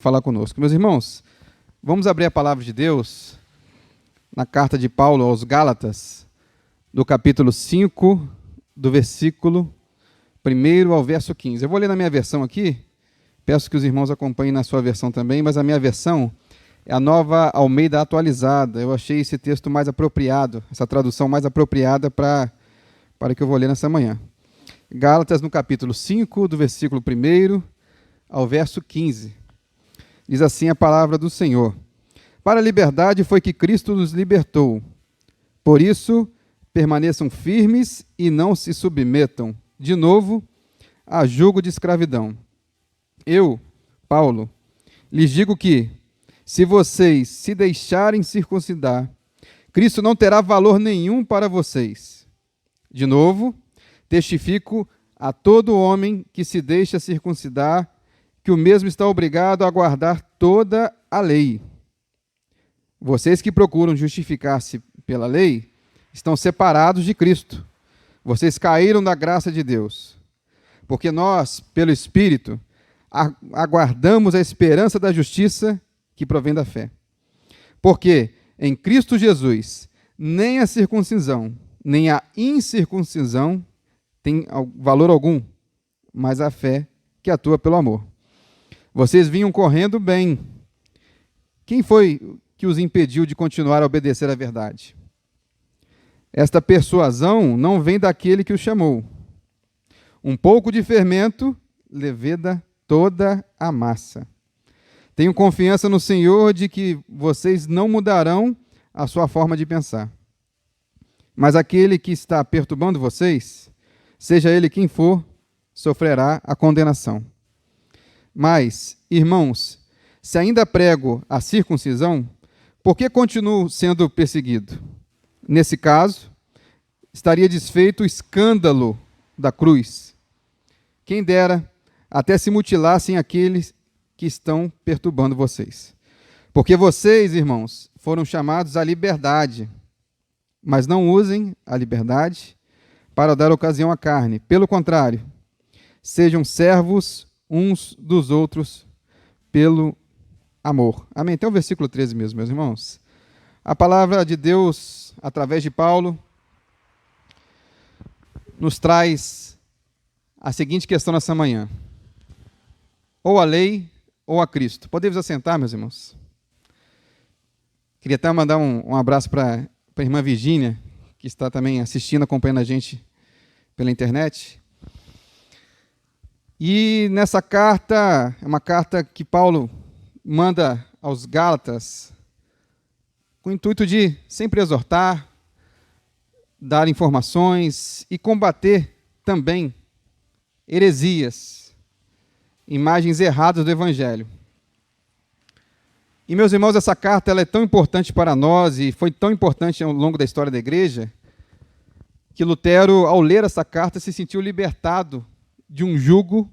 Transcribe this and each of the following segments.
Falar conosco. Meus irmãos, vamos abrir a palavra de Deus na carta de Paulo aos Gálatas, do capítulo 5, do versículo 1 ao verso 15. Eu vou ler na minha versão aqui, peço que os irmãos acompanhem na sua versão também, mas a minha versão é a Nova Almeida atualizada. Eu achei esse texto mais apropriado, essa tradução mais apropriada para que eu vou ler nessa manhã. Gálatas, no capítulo 5, do versículo 1 ao verso 15. Diz assim a palavra do Senhor: para a liberdade foi que Cristo nos libertou. Por isso, permaneçam firmes e não se submetam, de novo, a jugo de escravidão. Eu, Paulo, lhes digo que, se vocês se deixarem circuncidar, Cristo não terá valor nenhum para vocês. De novo, testifico a todo homem que se deixa circuncidar que o mesmo está obrigado a guardar toda a lei. Vocês que procuram justificar-se pela lei, estão separados de Cristo. Vocês caíram da graça de Deus. Porque nós, pelo Espírito, aguardamos a esperança da justiça que provém da fé. Porque em Cristo Jesus, nem a circuncisão, nem a incircuncisão tem valor algum, mas a fé que atua pelo amor. Vocês vinham correndo bem. Quem foi que os impediu de continuar a obedecer à verdade? Esta persuasão não vem daquele que os chamou. Um pouco de fermento leveda toda a massa. Tenho confiança no Senhor de que vocês não mudarão a sua forma de pensar. Mas aquele que está perturbando vocês, seja ele quem for, sofrerá a condenação. Mas, irmãos, se ainda prego a circuncisão, por que continuo sendo perseguido? Nesse caso, estaria desfeito o escândalo da cruz. Quem dera até se mutilassem aqueles que estão perturbando vocês. Porque vocês, irmãos, foram chamados à liberdade, mas não usem a liberdade para dar ocasião à carne. Pelo contrário, sejam servos uns dos outros pelo amor. Amém? Tem o versículo 13 mesmo, meus irmãos. A palavra de Deus, através de Paulo, nos traz a seguinte questão nessa manhã: ou a lei ou a Cristo. Podemos assentar, meus irmãos? Queria até mandar um abraço para a irmã Virgínia, que está também assistindo, acompanhando a gente pela internet. E nessa carta, é uma carta que Paulo manda aos Gálatas com o intuito de sempre exortar, dar informações e combater também heresias, imagens erradas do Evangelho. E, meus irmãos, essa carta ela é tão importante para nós e foi tão importante ao longo da história da igreja que Lutero, ao ler essa carta, se sentiu libertado de um jugo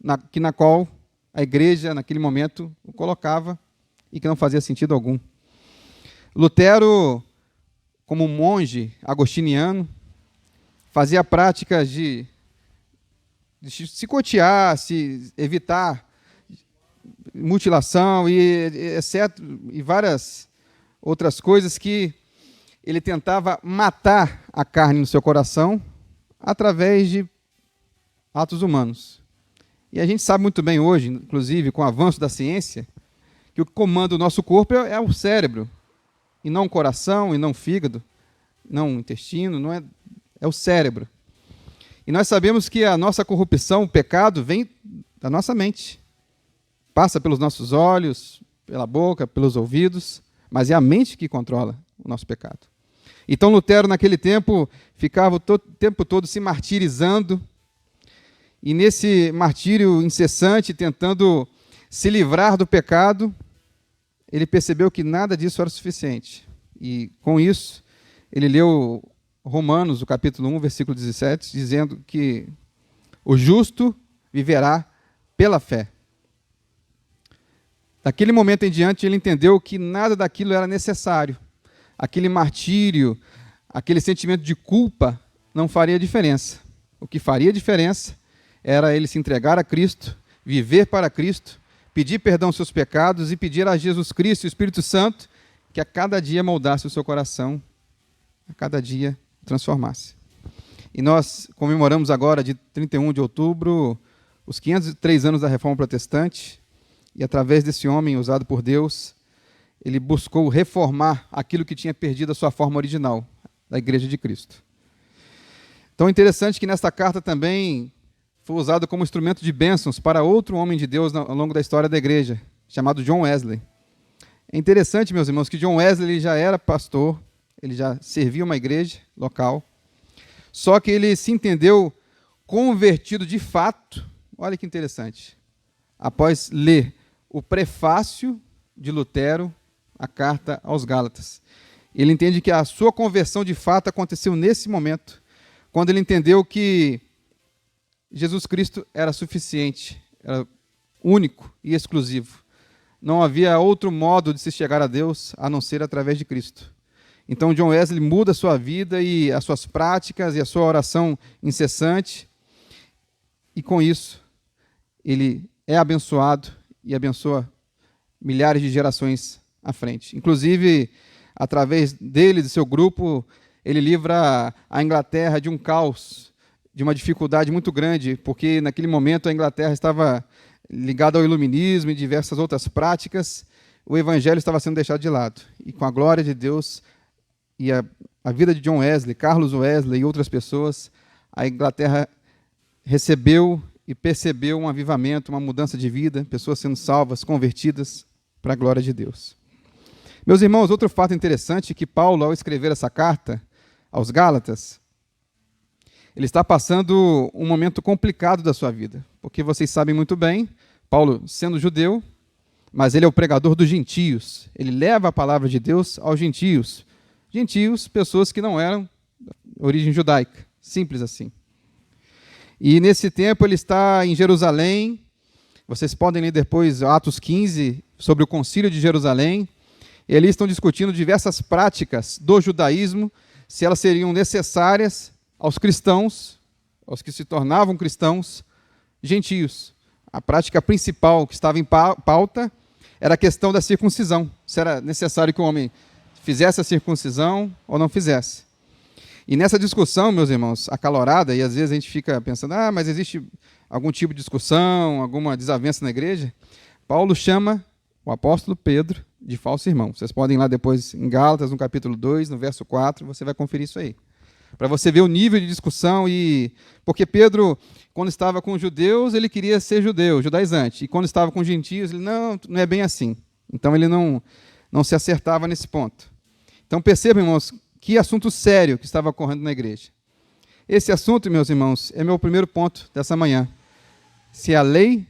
na qual a igreja, naquele momento, o colocava e que não fazia sentido algum. Lutero, como um monge agostiniano, fazia práticas de chicotear, evitar mutilação e várias outras coisas que ele tentava matar a carne no seu coração através de atos humanos. E a gente sabe muito bem hoje, inclusive com o avanço da ciência, que o que comanda o nosso corpo é o cérebro, e não o coração, e não o fígado, não o intestino, é o cérebro. E nós sabemos que a nossa corrupção, o pecado, vem da nossa mente. Passa pelos nossos olhos, pela boca, pelos ouvidos, mas é a mente que controla o nosso pecado. Então Lutero, naquele tempo, ficava o tempo todo se martirizando, e nesse martírio incessante, tentando se livrar do pecado, ele percebeu que nada disso era suficiente. E, com isso, ele leu Romanos, o capítulo 1, versículo 17, dizendo que o justo viverá pela fé. Daquele momento em diante, ele entendeu que nada daquilo era necessário. Aquele martírio, aquele sentimento de culpa não faria diferença. O que faria diferença era ele se entregar a Cristo, viver para Cristo, pedir perdão aos seus pecados e pedir a Jesus Cristo e o Espírito Santo que a cada dia moldasse o seu coração, a cada dia transformasse. E nós comemoramos agora, de 31 de outubro, os 503 anos da Reforma Protestante, e através desse homem usado por Deus, ele buscou reformar aquilo que tinha perdido a sua forma original, da Igreja de Cristo. Então é interessante que nesta carta também foi usado como instrumento de bênçãos para outro homem de Deus ao longo da história da Igreja, chamado John Wesley. É interessante, meus irmãos, que John Wesley ele já era pastor, ele já servia uma igreja local, só que ele se entendeu convertido de fato, olha que interessante, após ler o prefácio de Lutero à carta aos Gálatas. Ele entende que a sua conversão de fato aconteceu nesse momento, quando ele entendeu que Jesus Cristo era suficiente, era único e exclusivo. Não havia outro modo de se chegar a Deus a não ser através de Cristo. Então John Wesley muda a sua vida e as suas práticas e a sua oração incessante, e com isso ele é abençoado e abençoa milhares de gerações à frente. Inclusive, através dele, do seu grupo, ele livra a Inglaterra de um caos, de uma dificuldade muito grande, porque naquele momento a Inglaterra estava ligada ao iluminismo e diversas outras práticas, o evangelho estava sendo deixado de lado. E com a glória de Deus e a vida de John Wesley, Carlos Wesley e outras pessoas, a Inglaterra recebeu e percebeu um avivamento, uma mudança de vida, pessoas sendo salvas, convertidas para a glória de Deus. Meus irmãos, outro fato interessante é que Paulo, ao escrever essa carta aos Gálatas, ele está passando um momento complicado da sua vida, porque vocês sabem muito bem, Paulo sendo judeu, mas ele é o pregador dos gentios, ele leva a palavra de Deus aos gentios. Gentios, pessoas que não eram de origem judaica, simples assim. E nesse tempo ele está em Jerusalém, vocês podem ler depois Atos 15, sobre o concílio de Jerusalém, e ali estão discutindo diversas práticas do judaísmo, se elas seriam necessárias aos cristãos, aos que se tornavam cristãos, gentios. A prática principal que estava em pauta era a questão da circuncisão, se era necessário que o homem fizesse a circuncisão ou não fizesse. E nessa discussão, meus irmãos, acalorada, e às vezes a gente fica pensando, mas existe algum tipo de discussão, alguma desavença na igreja, Paulo chama o apóstolo Pedro de falso irmão. Vocês podem ir lá depois em Gálatas, no capítulo 2, no verso 4, você vai conferir isso aí. Para você ver o nível de discussão, porque Pedro, quando estava com os judeus, ele queria ser judeu, judaizante, e quando estava com os gentios, ele, não é bem assim. Então ele não se acertava nesse ponto. Então percebam, irmãos, que assunto sério que estava ocorrendo na igreja. Esse assunto, meus irmãos, é meu primeiro ponto dessa manhã. Se é a lei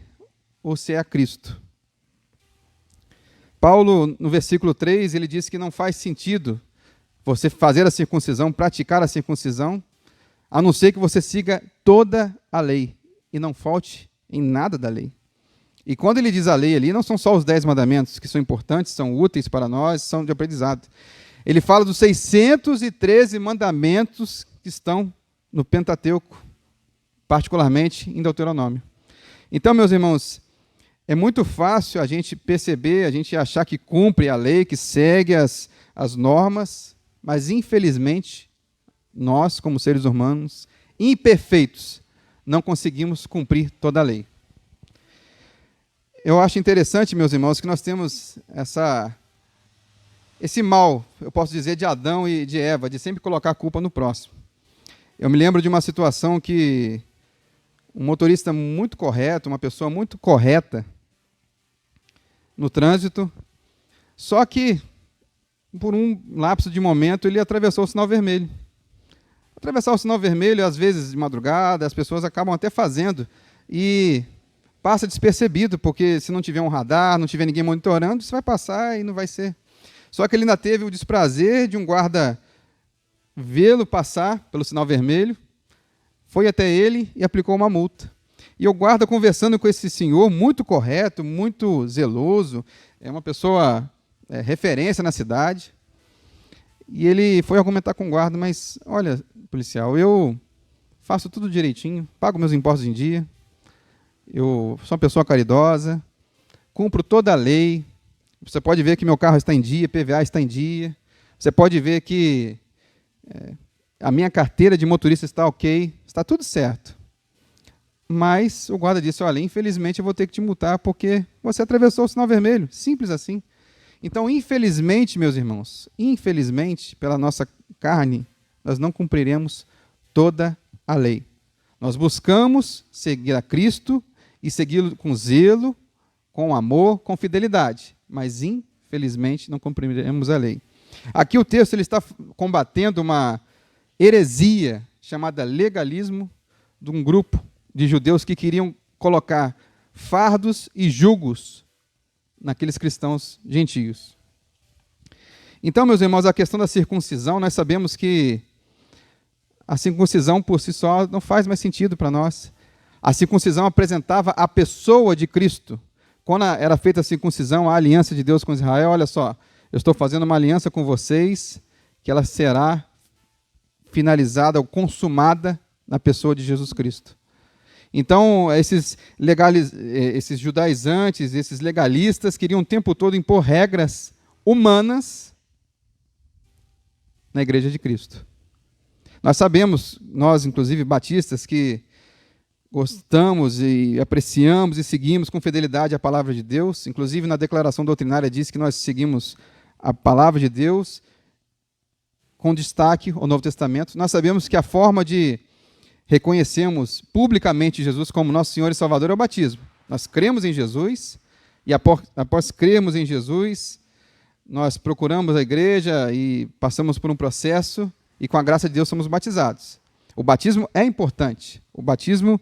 ou se é a Cristo. Paulo, no versículo 3, ele diz que não faz sentido você fazer a circuncisão, praticar a circuncisão, a não ser que você siga toda a lei e não falte em nada da lei. E quando ele diz a lei ali, não são só os 10 mandamentos, que são importantes, são úteis para nós, são de aprendizado. Ele fala dos 613 mandamentos que estão no Pentateuco, particularmente em Deuteronômio. Então, meus irmãos, é muito fácil a gente perceber, a gente achar que cumpre a lei, que segue as normas, mas, infelizmente, nós, como seres humanos, imperfeitos, não conseguimos cumprir toda a lei. Eu acho interessante, meus irmãos, que nós temos esse mal, eu posso dizer, de Adão e de Eva, de sempre colocar a culpa no próximo. Eu me lembro de uma situação que um motorista muito correto, uma pessoa muito correta no trânsito, só que, por um lapso de momento, ele atravessou o sinal vermelho. Atravessar o sinal vermelho, às vezes de madrugada, as pessoas acabam até fazendo e passa despercebido, porque se não tiver um radar, não tiver ninguém monitorando, você vai passar e não vai ser. Só que ele ainda teve o desprazer de um guarda vê-lo passar pelo sinal vermelho, foi até ele e aplicou uma multa. E o guarda, conversando com esse senhor, muito correto, muito zeloso, é uma pessoa referência na cidade, e ele foi argumentar com o guarda, mas, olha, policial, eu faço tudo direitinho, pago meus impostos em dia, eu sou uma pessoa caridosa, cumpro toda a lei. Você pode ver que meu carro está em dia, PVA está em dia. Você pode ver que a minha carteira de motorista está ok, está tudo certo. Mas o guarda disse, olha, infelizmente eu vou ter que te multar porque você atravessou o sinal vermelho. Simples assim. Então, infelizmente, meus irmãos, infelizmente, pela nossa carne, nós não cumpriremos toda a lei. Nós buscamos seguir a Cristo e segui-lo com zelo, com amor, com fidelidade. Mas, infelizmente, não cumpriremos a lei. Aqui o texto ele está combatendo uma heresia chamada legalismo de um grupo de judeus que queriam colocar fardos e jugos naqueles cristãos gentios. Então, meus irmãos, a questão da circuncisão, nós sabemos que a circuncisão por si só não faz mais sentido para nós. A circuncisão apresentava a pessoa de Cristo. Quando era feita a circuncisão, a aliança de Deus com Israel, olha só, eu estou fazendo uma aliança com vocês, que ela será finalizada ou consumada na pessoa de Jesus Cristo. Então, esses judaizantes, esses legalistas, queriam o tempo todo impor regras humanas na igreja de Cristo. Nós sabemos, nós, inclusive, batistas, que gostamos e apreciamos e seguimos com fidelidade a palavra de Deus. Inclusive, na declaração doutrinária diz que nós seguimos a palavra de Deus com destaque ao Novo Testamento. Nós sabemos que a forma de reconhecermos publicamente Jesus como nosso Senhor e Salvador é o batismo. Nós cremos em Jesus e após crermos em Jesus, nós procuramos a igreja e passamos por um processo e com a graça de Deus somos batizados. O batismo é importante. O batismo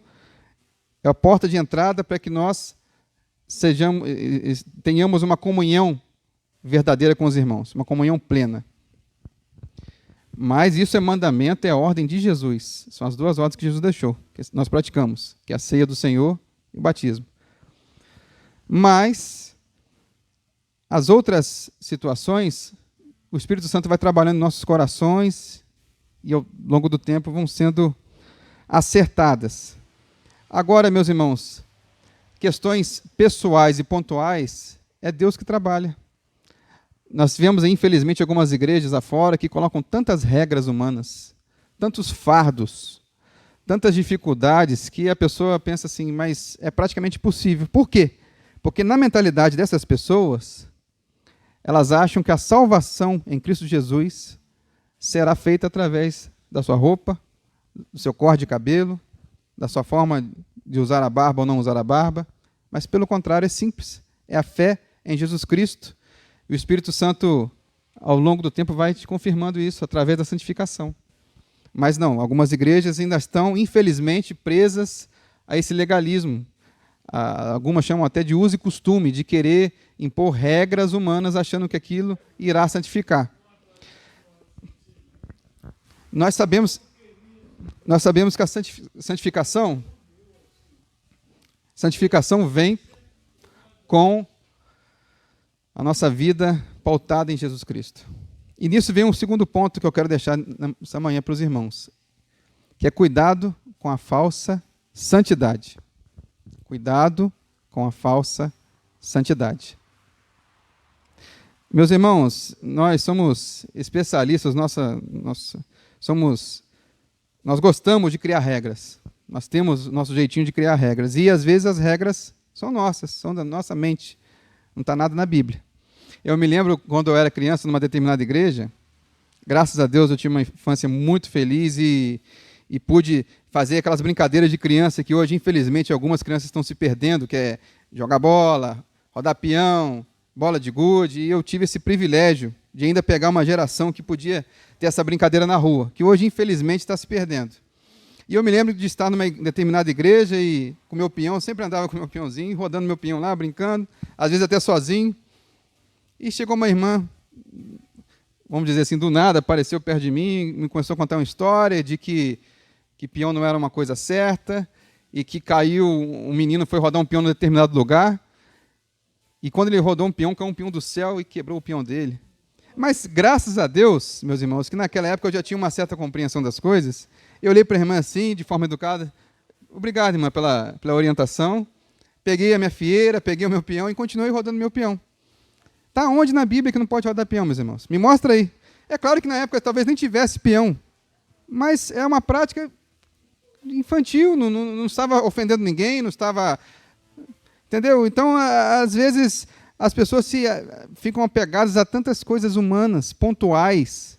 é a porta de entrada para que nós tenhamos uma comunhão verdadeira com os irmãos, uma comunhão plena. Mas isso é mandamento, é a ordem de Jesus. São as duas ordens que Jesus deixou, que nós praticamos, que é a ceia do Senhor e o batismo. Mas as outras situações, o Espírito Santo vai trabalhando em nossos corações e ao longo do tempo vão sendo acertadas. Agora, meus irmãos, questões pessoais e pontuais, é Deus que trabalha. Nós vemos, infelizmente, algumas igrejas afora que colocam tantas regras humanas, tantos fardos, tantas dificuldades, que a pessoa pensa assim, mas é praticamente impossível. Por quê? Porque na mentalidade dessas pessoas, elas acham que a salvação em Cristo Jesus será feita através da sua roupa, do seu corte de cabelo, da sua forma de usar a barba ou não usar a barba, mas pelo contrário é simples, é a fé em Jesus Cristo. O Espírito Santo, ao longo do tempo, vai te confirmando isso através da santificação. Mas não, algumas igrejas ainda estão, infelizmente, presas a esse legalismo. Algumas chamam até de uso e costume, de querer impor regras humanas, achando que aquilo irá santificar. Nós sabemos que a santificação vem com a nossa vida pautada em Jesus Cristo. E nisso vem um segundo ponto que eu quero deixar essa manhã para os irmãos, que é cuidado com a falsa santidade. Cuidado com a falsa santidade. Meus irmãos, nós somos especialistas, nós gostamos de criar regras. Nós temos o nosso jeitinho de criar regras. E, às vezes, as regras são nossas, são da nossa mente. Não está nada na Bíblia. Eu me lembro, quando eu era criança, numa determinada igreja, graças a Deus eu tive uma infância muito feliz e pude fazer aquelas brincadeiras de criança que hoje, infelizmente, algumas crianças estão se perdendo, que é jogar bola, rodar peão, bola de gude, e eu tive esse privilégio de ainda pegar uma geração que podia ter essa brincadeira na rua, que hoje, infelizmente, está se perdendo. E eu me lembro de estar numa determinada igreja e com o meu peão, eu sempre andava com o meu peãozinho, rodando meu peão lá, brincando, às vezes até sozinho. E chegou uma irmã, vamos dizer assim, do nada, apareceu perto de mim, me começou a contar uma história de que peão não era uma coisa certa, e que caiu, um menino foi rodar um peão em determinado lugar, e quando ele rodou um peão, caiu um peão do céu e quebrou o peão dele. Mas, graças a Deus, meus irmãos, que naquela época eu já tinha uma certa compreensão das coisas, eu olhei para a irmã assim, de forma educada, obrigado, irmã, pela orientação, peguei a minha fieira, peguei o meu peão e continuei rodando meu peão. Está onde na Bíblia que não pode rodar peão, meus irmãos? Me mostra aí. É claro que na época talvez nem tivesse peão, mas é uma prática infantil, não estava ofendendo ninguém, não estava... Entendeu? Então, às vezes, as pessoas ficam apegadas a tantas coisas humanas, pontuais.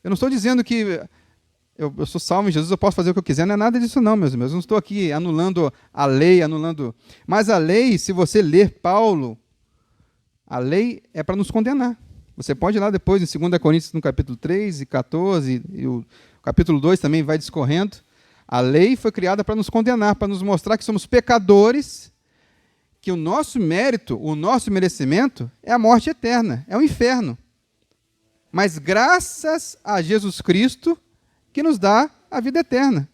Eu não estou dizendo que eu sou salvo em Jesus, eu posso fazer o que eu quiser, não é nada disso não, meus irmãos. Eu não estou aqui anulando a lei, Mas a lei, se você ler Paulo, a lei é para nos condenar. Você pode ir lá depois, em 2 Coríntios, no capítulo 3 e 14, e o capítulo 2 também vai discorrendo. A lei foi criada para nos condenar, para nos mostrar que somos pecadores, que o nosso mérito, o nosso merecimento é a morte eterna, é o inferno. Mas graças a Jesus Cristo, que nos dá a vida eterna.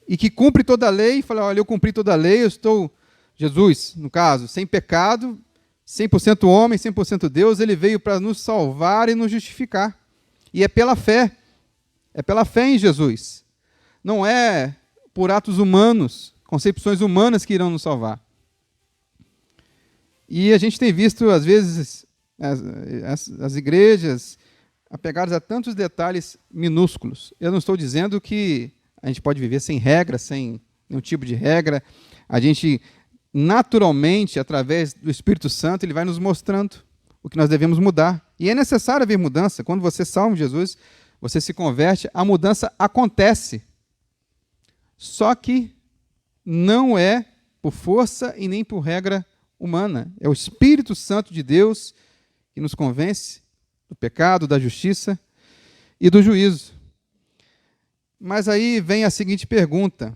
E que cumpre toda a lei, e fala, olha, eu cumpri toda a lei, eu estou, Jesus, no caso, sem pecado, 100% homem, 100% Deus, ele veio para nos salvar e nos justificar. E é pela fé em Jesus. Não é por atos humanos, concepções humanas que irão nos salvar. E a gente tem visto, às vezes, as igrejas apegadas a tantos detalhes minúsculos. Eu não estou dizendo que a gente pode viver sem regra, sem nenhum tipo de regra. A gente, naturalmente, através do Espírito Santo, ele vai nos mostrando o que nós devemos mudar. E é necessário haver mudança. Quando você salva Jesus, você se converte, a mudança acontece. Só que não é por força e nem por regra humana. É o Espírito Santo de Deus que nos convence do pecado, da justiça e do juízo. Mas aí vem a seguinte pergunta.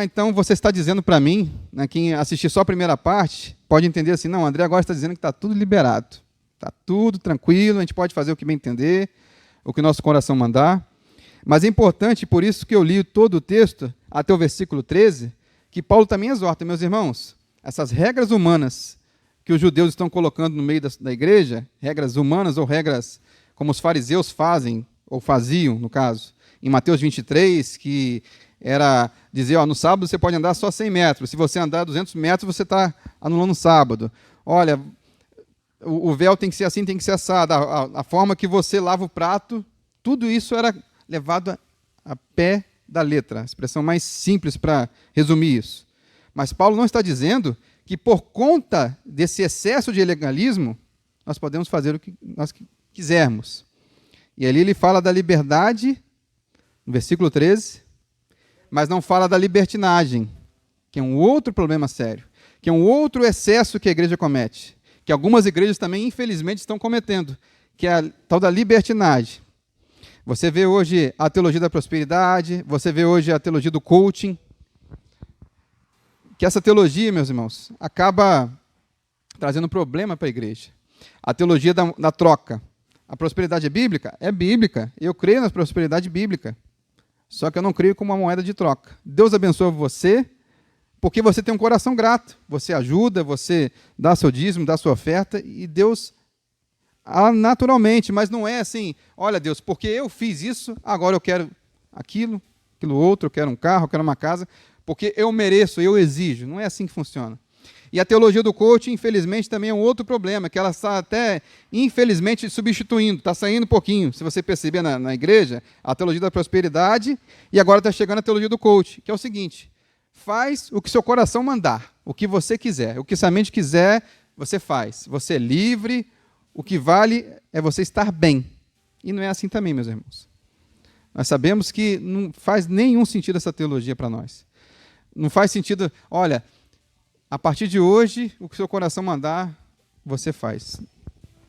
Então você está dizendo para mim, né, quem assistir só a primeira parte, pode entender assim, não, André agora está dizendo que está tudo liberado. Está tudo tranquilo, a gente pode fazer o que bem entender, o que o nosso coração mandar. Mas é importante, por isso que eu li todo o texto, até o versículo 13, que Paulo também exorta, meus irmãos, essas regras humanas que os judeus estão colocando no meio da igreja, regras humanas ou regras como os fariseus fazem, ou faziam, no caso, em Mateus 23, que era dizer, no sábado você pode andar só 100 metros, se você andar 200 metros, você está anulando o sábado. Olha, o véu tem que ser assim, tem que ser assado, a forma que você lava o prato, tudo isso era levado a pé da letra, a expressão mais simples para resumir isso. Mas Paulo não está dizendo que por conta desse excesso de legalismo, nós podemos fazer o que nós quisermos. E ali ele fala da liberdade, no versículo 13, mas não fala da libertinagem, que é um outro problema sério, que é um outro excesso que a igreja comete, que algumas igrejas também, infelizmente, estão cometendo, que é a tal da libertinagem. Você vê hoje a teologia da prosperidade, você vê hoje a teologia do coaching, que essa teologia, meus irmãos, acaba trazendo problema para a igreja. A teologia da troca. A prosperidade é bíblica? É bíblica. Eu creio na prosperidade bíblica. Só que eu não creio como uma moeda de troca. Deus abençoa você porque você tem um coração grato. Você ajuda, você dá seu dízimo, dá sua oferta, e Deus, naturalmente, mas não é assim, olha Deus, porque eu fiz isso, agora eu quero aquilo outro, eu quero um carro, eu quero uma casa, porque eu mereço, eu exijo. Não é assim que funciona. E a teologia do coaching, infelizmente, também é um outro problema, que ela está até, infelizmente, substituindo, está saindo um pouquinho. Se você perceber na igreja, a teologia da prosperidade, e agora está chegando a teologia do coaching, que é o seguinte, faz o que seu coração mandar, o que você quiser, o que sua mente quiser, você faz. Você é livre, o que vale é você estar bem. E não é assim também, meus irmãos. Nós sabemos que não faz nenhum sentido essa teologia para nós. Não faz sentido, olha, a partir de hoje, o que o seu coração mandar, você faz.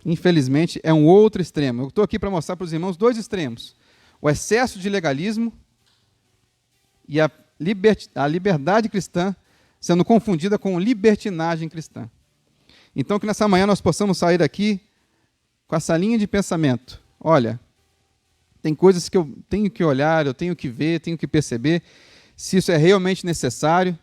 Infelizmente, é um outro extremo. Eu estou aqui para mostrar para os irmãos dois extremos. O excesso de legalismo e a liberdade cristã sendo confundida com libertinagem cristã. Então, que nessa manhã nós possamos sair daqui com essa linha de pensamento. Olha, tem coisas que eu tenho que olhar, eu tenho que ver, tenho que perceber se isso é realmente necessário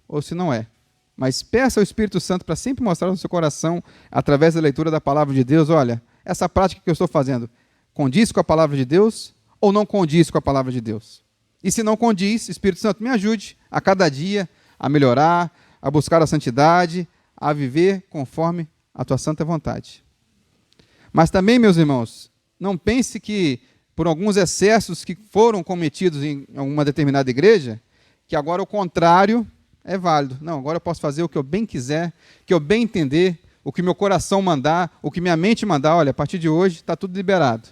ou se não é. Mas peça ao Espírito Santo para sempre mostrar no seu coração, através da leitura da palavra de Deus, olha, essa prática que eu estou fazendo condiz com a palavra de Deus ou não condiz com a palavra de Deus? E se não condiz, Espírito Santo, me ajude a cada dia a melhorar, a buscar a santidade, a viver conforme a tua santa vontade. Mas também, meus irmãos, não pense que por alguns excessos que foram cometidos em alguma determinada igreja, que agora o contrário é válido. Não, agora eu posso fazer o que eu bem quiser, o que eu bem entender, o que meu coração mandar, o que minha mente mandar. Olha, a partir de hoje está tudo liberado.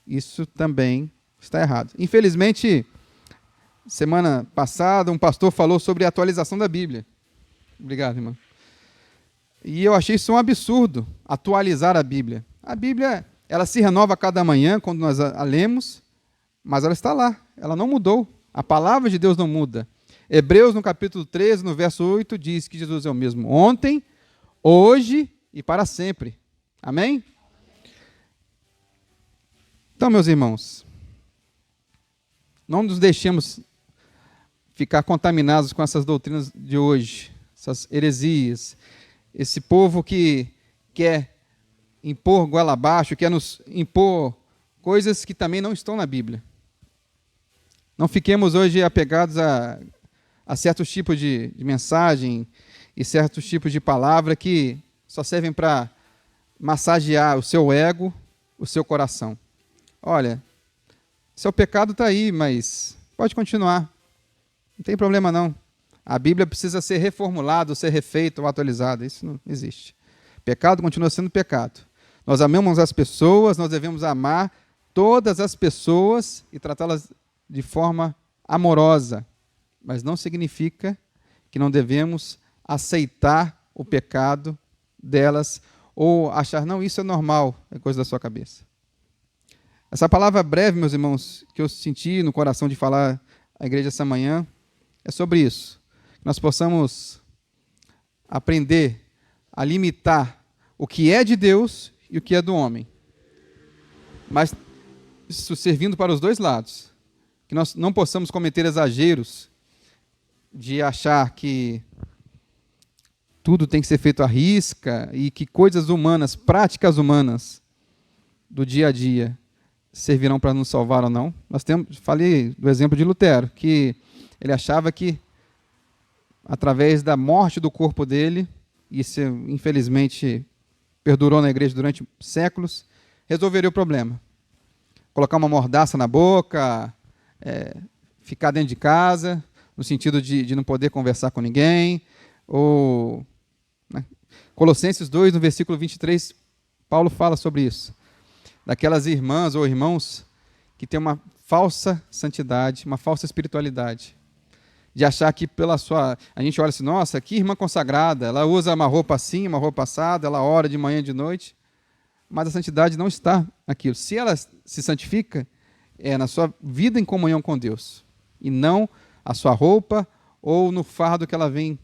Isso também está errado. Infelizmente, semana passada, um pastor falou sobre a atualização da Bíblia. Obrigado, irmão. E eu achei isso um absurdo, atualizar a Bíblia. A Bíblia, ela se renova a cada manhã, quando nós a lemos, mas ela está lá, ela não mudou. A palavra de Deus não muda. Hebreus, no capítulo 13, no verso 8, diz que Jesus é o mesmo ontem, hoje e para sempre. Amém? Então, meus irmãos, não nos deixemos ficar contaminados com essas doutrinas de hoje, essas heresias, esse povo que quer impor goela abaixo, quer nos impor coisas que também não estão na Bíblia. Não fiquemos hoje apegados a certos tipos de mensagem e certos tipos de palavra que só servem para massagear o seu ego, o seu coração. Olha, seu pecado está aí, mas pode continuar. Não tem problema não. A Bíblia precisa ser reformulada, ser refeita ou atualizada. Isso não existe. Pecado continua sendo pecado. Nós amamos as pessoas, nós devemos amar todas as pessoas e tratá-las de forma amorosa. Mas não significa que não devemos aceitar o pecado delas ou achar, não, isso é normal, é coisa da sua cabeça. Essa palavra breve, meus irmãos, que eu senti no coração de falar à igreja essa manhã, é sobre isso. Que nós possamos aprender a limitar o que é de Deus e o que é do homem. Mas isso servindo para os dois lados. Que nós não possamos cometer exageros de achar que tudo tem que ser feito à risca e que coisas humanas, práticas humanas do dia a dia servirão para nos salvar ou não. Falei do exemplo de Lutero, que ele achava que através da morte do corpo dele, isso infelizmente perdurou na igreja durante séculos, resolveria o problema. Colocar uma mordaça na boca, ficar dentro de casa, no sentido de não poder conversar com ninguém, ou... né? Colossenses 2, no versículo 23, Paulo fala sobre isso. Daquelas irmãs ou irmãos que têm uma falsa santidade, uma falsa espiritualidade. De achar que pela sua... A gente olha assim, nossa, que irmã consagrada, ela usa uma roupa assim, uma roupa assada, ela ora de manhã e de noite, mas a santidade não está naquilo. Se ela se santifica, é na sua vida em comunhão com Deus, e não a sua roupa ou no fardo que ela vem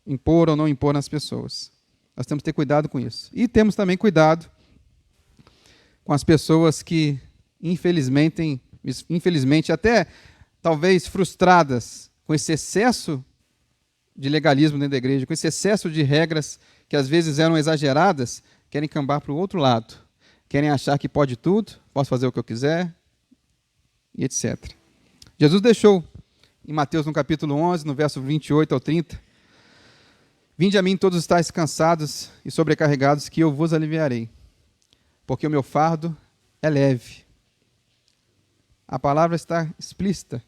impor ou não impor nas pessoas. Nós temos que ter cuidado com isso. E temos também cuidado com as pessoas que, infelizmente até talvez frustradas com esse excesso de legalismo dentro da igreja, com esse excesso de regras que às vezes eram exageradas, querem cambar para o outro lado. Querem achar que pode tudo, posso fazer o que eu quiser, e etc. Jesus deixou, em Mateus, no capítulo 11, no verso 28 ao 30, vinde a mim todos estáis cansados e sobrecarregados, que eu vos aliviarei, porque o meu fardo é leve. A palavra está explícita.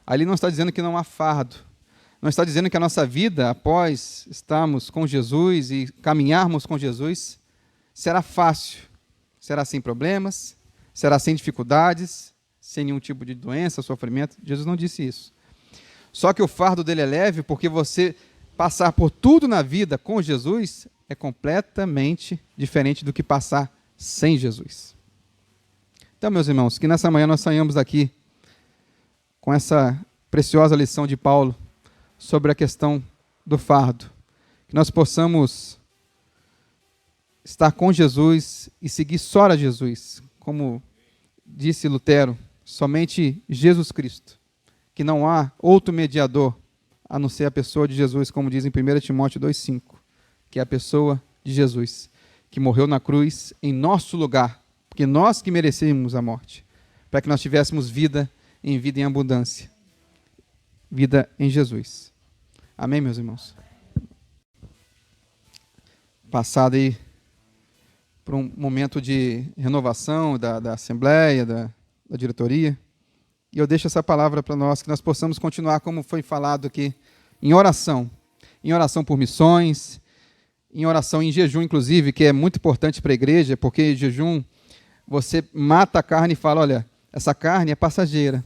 Ali não está dizendo que não há fardo. Não está dizendo que a nossa vida, após estarmos com Jesus e caminharmos com Jesus, será fácil. Será sem problemas, será sem dificuldades, sem nenhum tipo de doença, sofrimento. Jesus não disse isso. Só que o fardo dele é leve porque você passar por tudo na vida com Jesus é completamente diferente do que passar sem Jesus. Então, meus irmãos, que nessa manhã nós saímos daqui com essa preciosa lição de Paulo sobre a questão do fardo. Que nós possamos estar com Jesus e seguir só a Jesus, como disse Lutero, somente Jesus Cristo, que não há outro mediador a não ser a pessoa de Jesus, como diz em 1 Timóteo 2,5, que é a pessoa de Jesus, que morreu na cruz em nosso lugar, porque nós que merecemos a morte, para que nós tivéssemos vida em abundância, vida em Jesus. Amém, meus irmãos? Passado aí por um momento de renovação da Assembleia, da diretoria, e eu deixo essa palavra para nós, que nós possamos continuar, como foi falado aqui, em oração por missões, em oração em jejum, inclusive, que é muito importante para a igreja, porque em jejum você mata a carne e fala, olha, essa carne é passageira,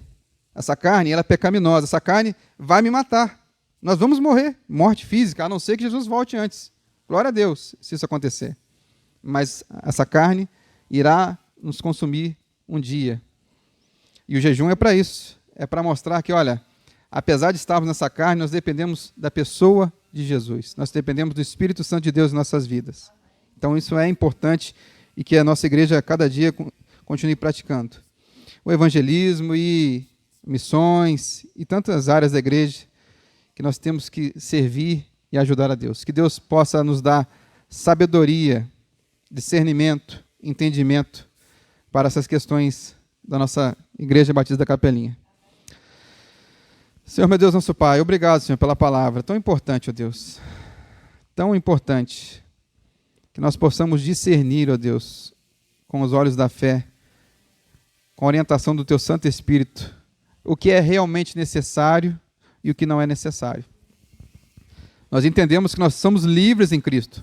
essa carne ela é pecaminosa, essa carne vai me matar, nós vamos morrer, morte física, a não ser que Jesus volte antes. Glória a Deus, se isso acontecer. Mas essa carne irá nos consumir um dia. E o jejum é para isso, é para mostrar que, olha, apesar de estarmos nessa carne, nós dependemos da pessoa de Jesus, nós dependemos do Espírito Santo de Deus em nossas vidas. Então isso é importante e que a nossa igreja cada dia continue praticando. O evangelismo e missões e tantas áreas da igreja que nós temos que servir e ajudar a Deus. Que Deus possa nos dar sabedoria, discernimento, entendimento para essas questões da nossa Igreja Batista da Capelinha. Senhor, meu Deus, nosso Pai, obrigado, Senhor, pela palavra tão importante, ó Deus, tão importante, que nós possamos discernir, ó Deus, com os olhos da fé, com a orientação do Teu Santo Espírito, o que é realmente necessário e o que não é necessário. Nós entendemos que nós somos livres em Cristo.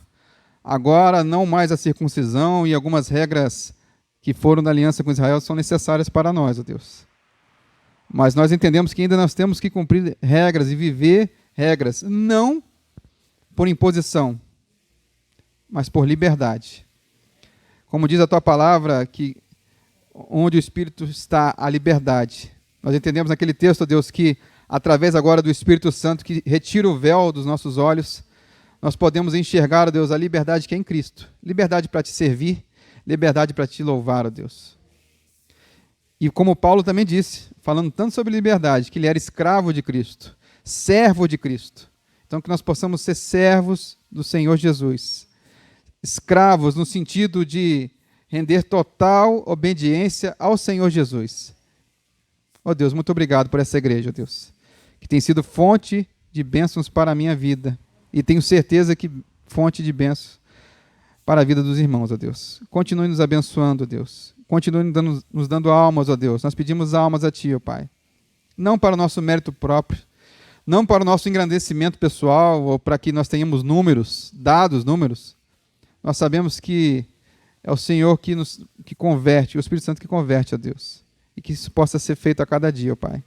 Agora, não mais a circuncisão e algumas regras que foram da aliança com Israel são necessárias para nós, ó Deus. Mas nós entendemos que ainda nós temos que cumprir regras e viver regras, não por imposição, mas por liberdade. Como diz a Tua palavra, que onde o Espírito está, a liberdade. Nós entendemos naquele texto, ó Deus, que através agora do Espírito Santo, que retira o véu dos nossos olhos, nós podemos enxergar, ó Deus, a liberdade que é em Cristo. Liberdade para Te servir, liberdade para Te louvar, ó Deus. E como Paulo também disse, falando tanto sobre liberdade, que ele era escravo de Cristo, servo de Cristo. Então que nós possamos ser servos do Senhor Jesus. Escravos no sentido de render total obediência ao Senhor Jesus. Ó Deus, muito obrigado por essa igreja, ó Deus, que tem sido fonte de bênçãos para a minha vida. E tenho certeza que fonte de bênçãos para a vida dos irmãos, ó Deus. Continue nos abençoando, ó Deus. Continue nos dando almas, ó Deus. Nós pedimos almas a Ti, ó Pai. Não para o nosso mérito próprio, não para o nosso engrandecimento pessoal, ou para que nós tenhamos números, dados números. Nós sabemos que é o Senhor que converte, o Espírito Santo que converte, ó Deus. E que isso possa ser feito a cada dia, ó Pai.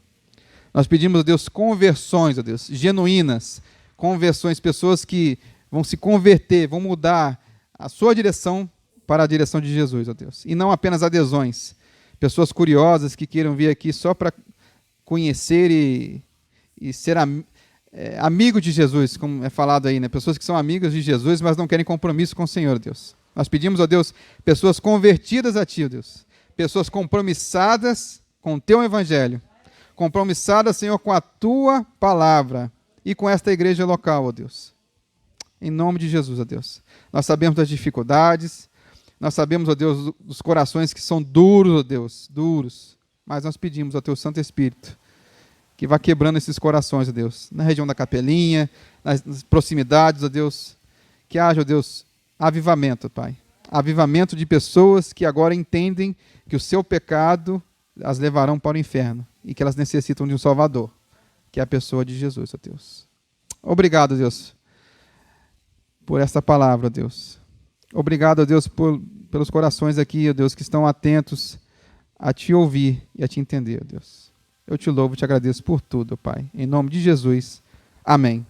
Nós pedimos, ó Deus, conversões, ó Deus, genuínas, conversões, pessoas que vão se converter, vão mudar a sua direção para a direção de Jesus, ó Deus. E não apenas adesões, pessoas curiosas que queiram vir aqui só para conhecer e ser amigo de Jesus, como é falado aí, né? Pessoas que são amigas de Jesus, mas não querem compromisso com o Senhor, Deus. Nós pedimos, ó Deus, pessoas convertidas a Ti, ó Deus. Pessoas compromissadas com o Teu Evangelho. Compromissadas, Senhor, com a Tua palavra e com esta igreja local, ó Deus. Em nome de Jesus, ó Deus. Nós sabemos das dificuldades, nós sabemos, ó Deus, dos corações que são duros, ó Deus, duros. Mas nós pedimos ao Teu Santo Espírito que vá quebrando esses corações, ó Deus, na região da Capelinha, nas proximidades, ó Deus, que haja, ó Deus, avivamento, Pai. Avivamento de pessoas que agora entendem que o seu pecado as levarão para o inferno e que elas necessitam de um Salvador, que é a pessoa de Jesus, ó Deus. Obrigado, Deus, por esta palavra, ó Deus. Obrigado, ó Deus, pelos corações aqui, ó Deus, que estão atentos a Te ouvir e a Te entender, ó Deus. Eu Te louvo e Te agradeço por tudo, ó Pai. Em nome de Jesus. Amém.